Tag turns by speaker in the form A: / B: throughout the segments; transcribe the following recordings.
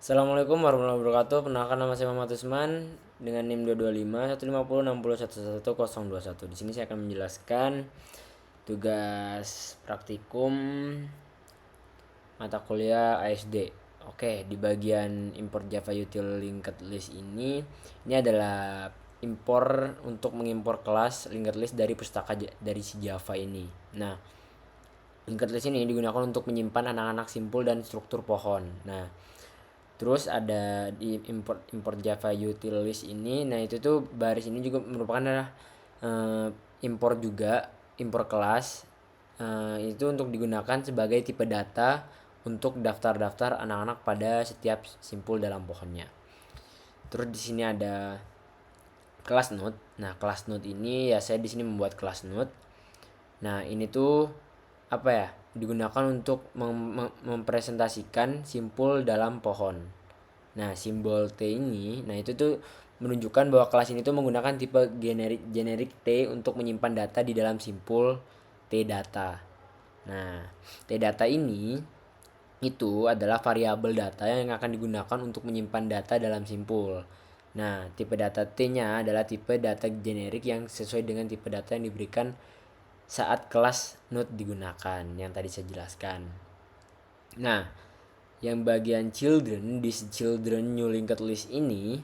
A: Assalamualaikum warahmatullahi wabarakatuh. Perkenalkan, nama saya Muhammad Usman dengan NIM 225 150 60 111 Di sini saya akan menjelaskan tugas praktikum mata kuliah ASD. Oke, di bagian import Java Util Linked List ini adalah impor untuk mengimpor kelas linked list dari pustaka dari si Java ini. Nah, linked list ini digunakan untuk menyimpan anak-anak simpul dan struktur pohon. Nah, terus ada di import Java Utilist ini. Nah, itu tuh baris ini juga merupakan adalah eh, impor juga, impor kelas. Itu untuk digunakan sebagai tipe data untuk daftar-daftar anak-anak pada setiap simpul dalam pohonnya. Terus di sini ada kelas node. Nah, kelas node ini ya saya di sini membuat kelas node. Nah, ini tuh apa ya? Digunakan untuk mempresentasikan simpul dalam pohon. Nah, simbol T ini, nah itu tuh menunjukkan bahwa kelas ini tuh menggunakan tipe generik T untuk menyimpan data di dalam simpul T data. Nah, T data ini itu adalah variabel data yang akan digunakan untuk menyimpan data dalam simpul. Nah, tipe data T-nya adalah tipe data generik yang sesuai dengan tipe data yang diberikan saat kelas node digunakan yang tadi saya jelaskan. Nah, yang bagian children di children new linked list ini,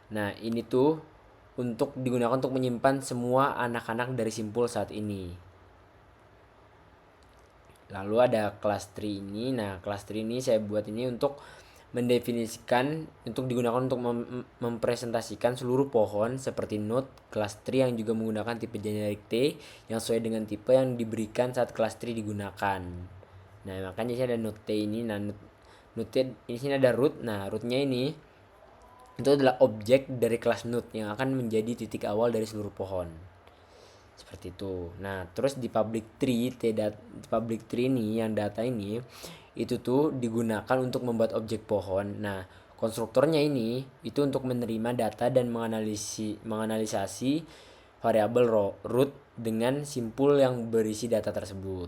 A: nah ini tuh untuk digunakan untuk menyimpan semua anak-anak dari simpul saat ini. Lalu ada kelas tree ini. Nah, kelas tree ini saya buat ini untuk mendefinisikan, untuk digunakan untuk mempresentasikan seluruh pohon seperti node kelas tree yang juga menggunakan tipe generik T yang sesuai dengan tipe yang diberikan saat kelas tree digunakan. Nah, makanya sih ada node T ini. Nah, node T ini sini ada root. Nah, rootnya ini itu adalah objek dari kelas node yang akan menjadi titik awal dari seluruh pohon. Seperti itu. Nah, terus di public tree ini yang data ini itu tuh digunakan untuk membuat objek pohon. Nah, konstruktornya ini itu untuk menerima data dan menganalisasi variabel root dengan simpul yang berisi data tersebut.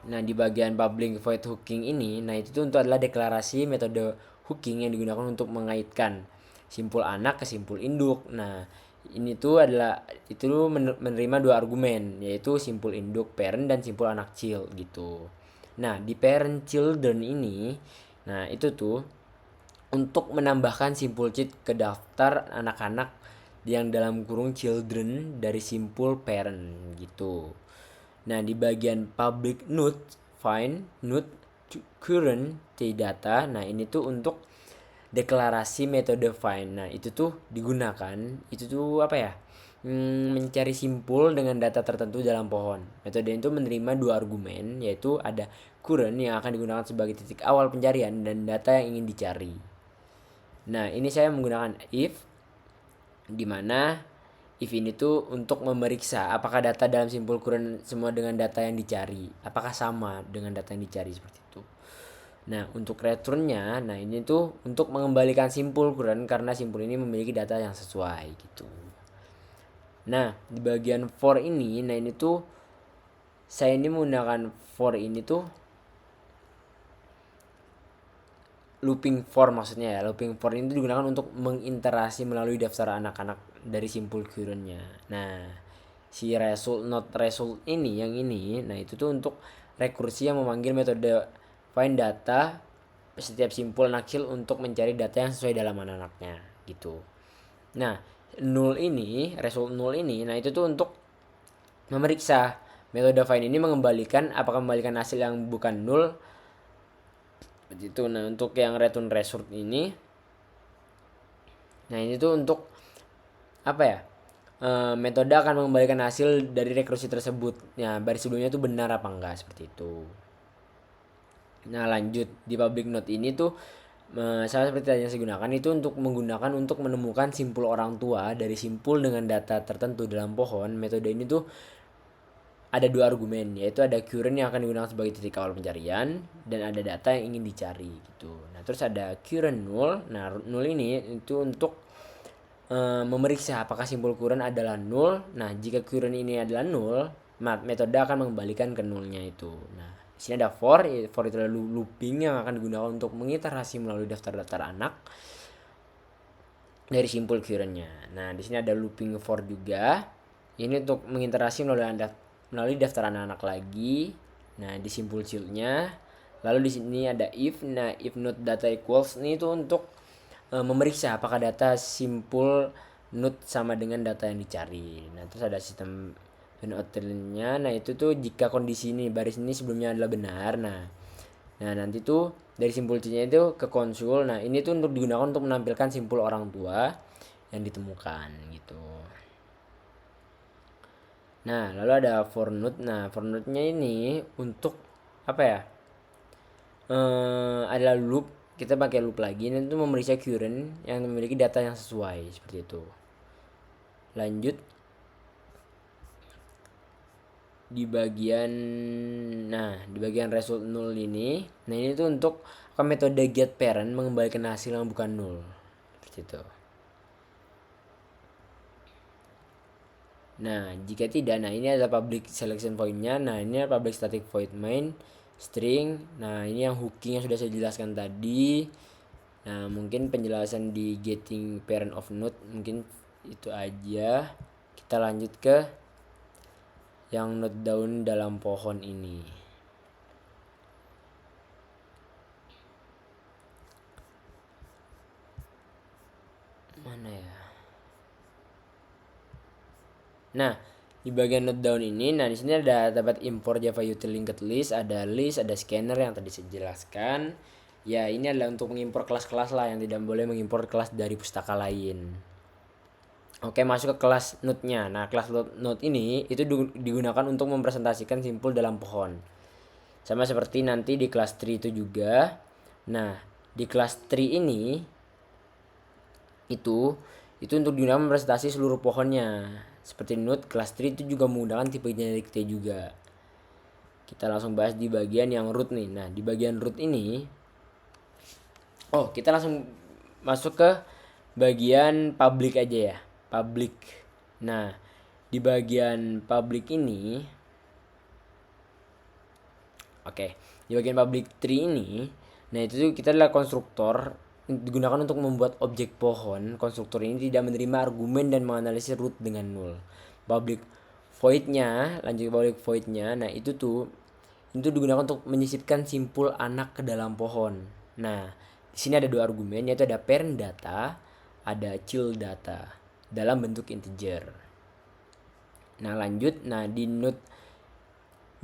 A: Nah, di bagian public void hooking ini, nah itu tuh untuk adalah deklarasi metode hooking yang digunakan untuk mengaitkan simpul anak ke simpul induk. Nah, ini tuh adalah itu menerima dua argumen, yaitu simpul induk parent dan simpul anak child gitu. Nah, di parent children ini, nah itu tuh untuk menambahkan simpul cheat ke daftar anak-anak yang dalam kurung children dari simpul parent gitu. Nah, di bagian public node, find node current T data. Nah, ini tuh untuk deklarasi metode find. Nah, itu tuh digunakan, itu tuh apa ya? Mencari simpul dengan data tertentu dalam pohon. Metode itu menerima dua argumen, yaitu ada current yang akan digunakan sebagai titik awal pencarian dan data yang ingin dicari. Nah, ini saya menggunakan if, di mana if ini tuh untuk memeriksa apakah data dalam simpul current semua dengan data yang dicari, apakah sama dengan data yang dicari, seperti itu. Nah, untuk returnnya, nah ini tuh untuk mengembalikan simpul current karena simpul ini memiliki data yang sesuai gitu. Nah, di bagian for ini, nah ini tuh saya ini menggunakan for ini tuh looping for, maksudnya ya. Looping for ini digunakan untuk mengiterasi melalui daftar anak-anak dari simpul currentnya. Nah, si result not result ini yang ini, nah itu tuh untuk rekursi yang memanggil metode find data setiap simpul nakil untuk mencari data yang sesuai dalam anak-anaknya gitu. Nah, null ini, result null ini, nah itu tuh untuk memeriksa metode find ini mengembalikan apakah membalikan hasil yang bukan null itu. Nah, untuk yang return result ini, nah ini tuh untuk apa ya, metode akan mengembalikan hasil dari rekursi tersebut. Nah, baris sebelumnya tuh benar apa enggak, seperti itu. Nah, lanjut di public node ini tuh sama seperti tadi yang saya gunakan itu untuk menggunakan untuk menemukan simpul orang tua dari simpul dengan data tertentu dalam pohon. Metode ini tuh ada dua argumen, yaitu ada current yang akan digunakan sebagai titik awal pencarian dan ada data yang ingin dicari gitu. Nah, terus ada current null. Nah, null ini itu untuk memeriksa apakah simpul current adalah null. Nah, jika current ini adalah null, metode akan mengembalikan ke nullnya itu. Nah, Di sini ada for itu adalah looping yang akan digunakan untuk mengiterasi melalui daftar-daftar anak dari simpul current-nya. Nah, di sini ada looping for juga. Ini untuk mengiterasi melalui daftar anak-anak lagi. Nah, di simpul child-nya. Lalu di sini ada if. Nah, if not data equals ini itu untuk memeriksa apakah data simpul node sama dengan data yang dicari. Nah, terus ada sistem nya. Nah, itu tuh jika kondisi ini baris ini sebelumnya adalah benar. Nah nanti tuh dari simpul C-nya itu ke konsul. Nah, ini tuh untuk digunakan untuk menampilkan simpul orang tua yang ditemukan gitu. Nah, lalu ada for node. Nah, for node-nya ini untuk apa ya? Adalah loop. Kita pakai loop lagi dan itu memeriksa current yang memiliki data yang sesuai seperti itu. Lanjut di bagian result null ini. Nah, ini tuh untuk metode get parent mengembalikan hasil yang bukan null seperti itu. Nah, jika tidak, nah ini ada public selection void-nya. Nah, ini ada public static void main string. Nah, ini yang hooking yang sudah saya jelaskan tadi. Nah, mungkin penjelasan di getting parent of node mungkin itu aja. Kita lanjut ke yang node daun dalam pohon ini. Mana ya? Nah, di bagian node down ini, nah di sini ada dapat import Java util linked list, ada scanner yang tadi saya jelaskan. Ya, ini adalah untuk mengimpor kelas-kelas lah yang tidak boleh mengimpor kelas dari pustaka lain. Oke, masuk ke kelas node-nya. Nah, kelas node ini itu digunakan untuk mempresentasikan simpul dalam pohon. Sama seperti nanti di kelas tree itu juga. Nah, di kelas tree ini itu untuk digunakan mempresentasi seluruh pohonnya. Seperti node kelas tree itu juga menggunakan tipe generik T juga. Kita langsung bahas di bagian yang root nih. Nah, di bagian root ini kita langsung masuk ke bagian public aja ya. Public. Nah, di bagian public ini di bagian public tree ini, nah itu tuh kita adalah konstruktor digunakan untuk membuat objek pohon. Konstruktor ini tidak menerima argumen dan menganalisis root dengan null. Public void-nya, lanjut ke public void-nya. Nah, itu digunakan untuk menyisipkan simpul anak ke dalam pohon. Nah, di sini ada dua argumen, yaitu ada parent data, ada child data dalam bentuk integer. Nah, lanjut. Nah, di node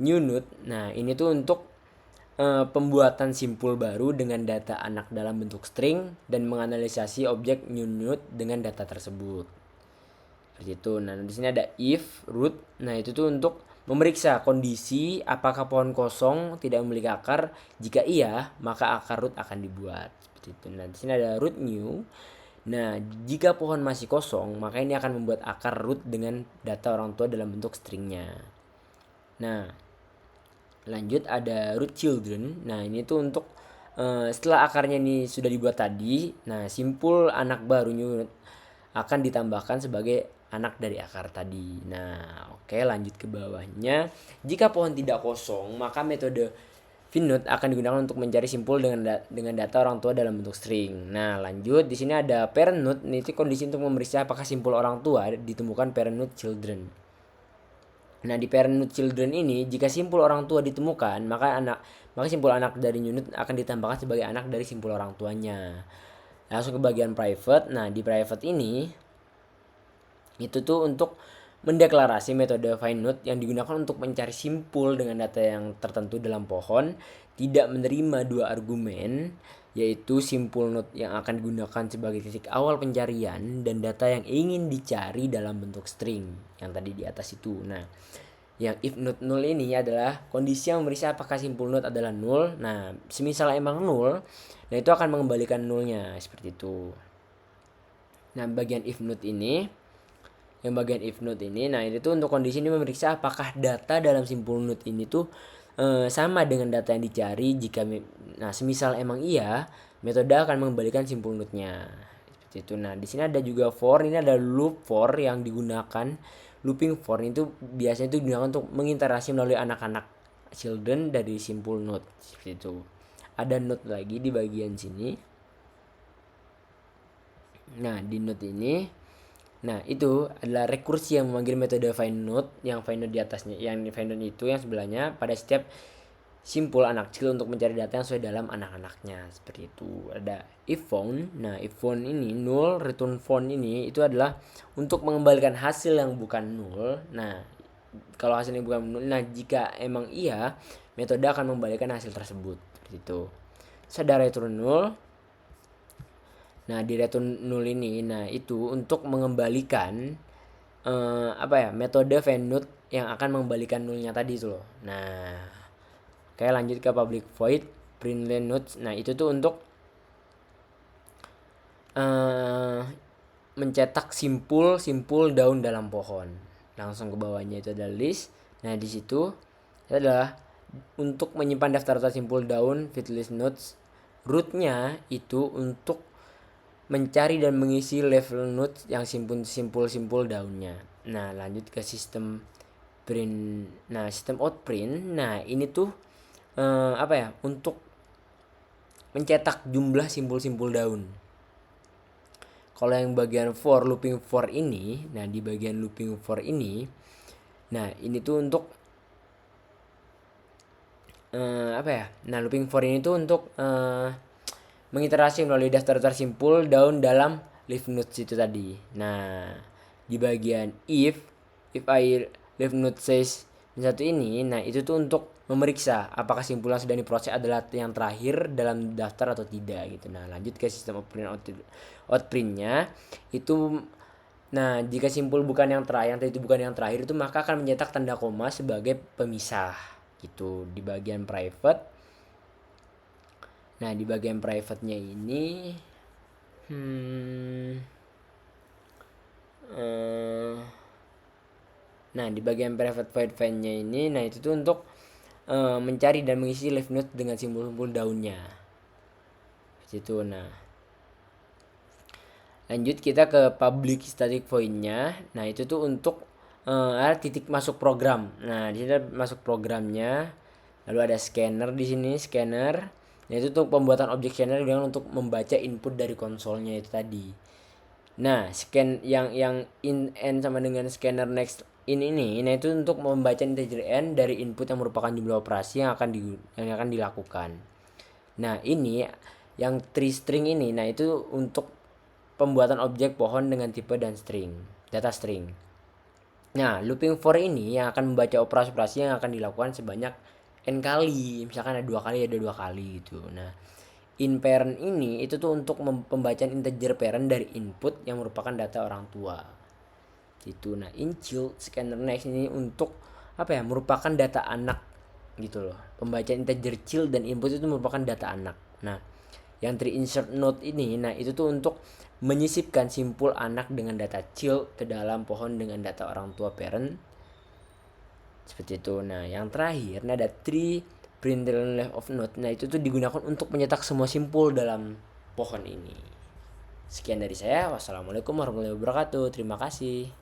A: new node, nah ini tuh untuk pembuatan simpul baru dengan data anak dalam bentuk string dan menganalisasi objek new node dengan data tersebut. Seperti itu. Nah, di sini ada if root. Nah, itu tuh untuk memeriksa kondisi apakah pohon kosong tidak memiliki akar. Jika iya, maka akar root akan dibuat. Seperti itu. Nah, di sini ada root new. Nah, jika pohon masih kosong, maka ini akan membuat akar root dengan data orang tua dalam bentuk stringnya. Nah, lanjut ada root children. Nah, ini tuh untuk setelah akarnya ini sudah dibuat tadi, nah simpul anak baru new akan ditambahkan sebagai anak dari akar tadi. Nah, lanjut ke bawahnya. Jika pohon tidak kosong, maka metode find akan digunakan untuk mencari simpul dengan data orang tua dalam bentuk string. Nah, lanjut di sini ada parent node. Ini kondisi untuk memeriksa apakah simpul orang tua ditemukan parent node children. Nah, di parent node children ini, jika simpul orang tua ditemukan, maka simpul anak dari unit akan ditambahkan sebagai anak dari simpul orang tuanya. Langsung ke bagian private. Nah, di private ini itu tuh untuk mendeklarasi metode find node yang digunakan untuk mencari simpul dengan data yang tertentu dalam pohon, tidak menerima dua argumen, yaitu simpul node yang akan digunakan sebagai titik awal pencarian dan data yang ingin dicari dalam bentuk string yang tadi di atas itu. Nah, yang if node null ini adalah kondisi yang memeriksa apakah simpul node adalah null. Nah, semisal emang null, nah itu akan mengembalikan nullnya seperti itu. Nah, bagian if node ini, nah itu tuh untuk kondisi ini memeriksa apakah data dalam simpul node ini tuh sama dengan data yang dicari. Nah, semisal emang iya, metode akan mengembalikan simpul node-nya. Seperti itu. Nah, di sini ada juga for. Ini ada loop for yang digunakan. Looping for itu biasanya itu digunakan untuk mengiterasi melalui anak-anak children dari simpul node seperti itu. Ada node lagi di bagian sini. Nah, di node ini, nah itu adalah rekursi yang memanggil metode find node, yang find node di atasnya, yang find node itu yang sebelahnya pada setiap simpul anak kecil untuk mencari data yang sesuai dalam anak-anaknya seperti itu. Ada if found. Nah, if found ini null, return found ini itu adalah untuk mengembalikan hasil yang bukan null. Nah, kalau hasilnya bukan null, nah jika emang iya, metode akan mengembalikan hasil tersebut seperti itu. Ada return null. Nah, di return null ini, nah itu untuk mengembalikan metode find node yang akan mengembalikan nullnya tadi itu loh. Nah, kayak lanjut ke public void println nodes. Nah, itu tuh untuk mencetak simpul daun dalam pohon. Langsung ke bawahnya itu ada list. Nah, di situ itu adalah untuk menyimpan daftar simpul daun fit list nodes. Rootnya itu untuk mencari dan mengisi level nodes yang simpul daunnya. Nah, lanjut ke sistem print. Nah, sistem out print. Nah, ini tuh untuk mencetak jumlah simpul daun. Kalau yang bagian for looping for ini, nah di bagian looping for ini, nah ini tuh untuk Nah, looping for ini tuh untuk mengiterasi melalui daftar simpul daun dalam leaf nodes itu tadi. Nah, di bagian if I leaf node says satu ini, nah itu tuh untuk memeriksa apakah simpul yang sudah diproses adalah yang terakhir dalam daftar atau tidak gitu. Nah, lanjut ke sistem outprintnya itu. Nah, jika simpul bukan yang terakhir, itu bukan yang terakhir itu, maka akan mencetak tanda koma sebagai pemisah gitu di bagian private. Nah, di bagian private-nya ini nah di bagian private void find-nya ini, nah itu tuh untuk mencari dan mengisi leaf node dengan simpul daunnya situ. Nah, lanjut kita ke public static void-nya. Nah, itu tuh untuk ada titik masuk program. Nah, di sini masuk programnya. Lalu ada scanner di sini, scanner. Nah, itu untuk pembuatan objek scanner dengan untuk membaca input dari konsolnya itu tadi. Nah, scan yang in n sama dengan scanner next ini, nah itu untuk membaca integer n dari input yang merupakan jumlah operasi yang akan dilakukan. Nah, ini yang tree string ini, nah itu untuk pembuatan objek pohon dengan tipe dan string, data string. Nah, looping for ini yang akan membaca operasi-operasi yang akan dilakukan sebanyak n kali, misalkan ada 2 kali gitu. Nah, in parent ini itu tuh untuk pembacaan integer parent dari input yang merupakan data orang tua gitu. Nah, in child scanner next ini untuk merupakan data anak gitu loh. Pembacaan integer child dan input itu merupakan data anak. Nah, yang tree insert node ini, nah itu tuh untuk menyisipkan simpul anak dengan data child ke dalam pohon dengan data orang tua parent seperti itu. Nah, yang terakhir ada tree println left of node. Nah, itu tuh digunakan untuk mencetak semua simpul dalam pohon ini. Sekian dari saya. Wassalamualaikum warahmatullahi wabarakatuh. Terima kasih.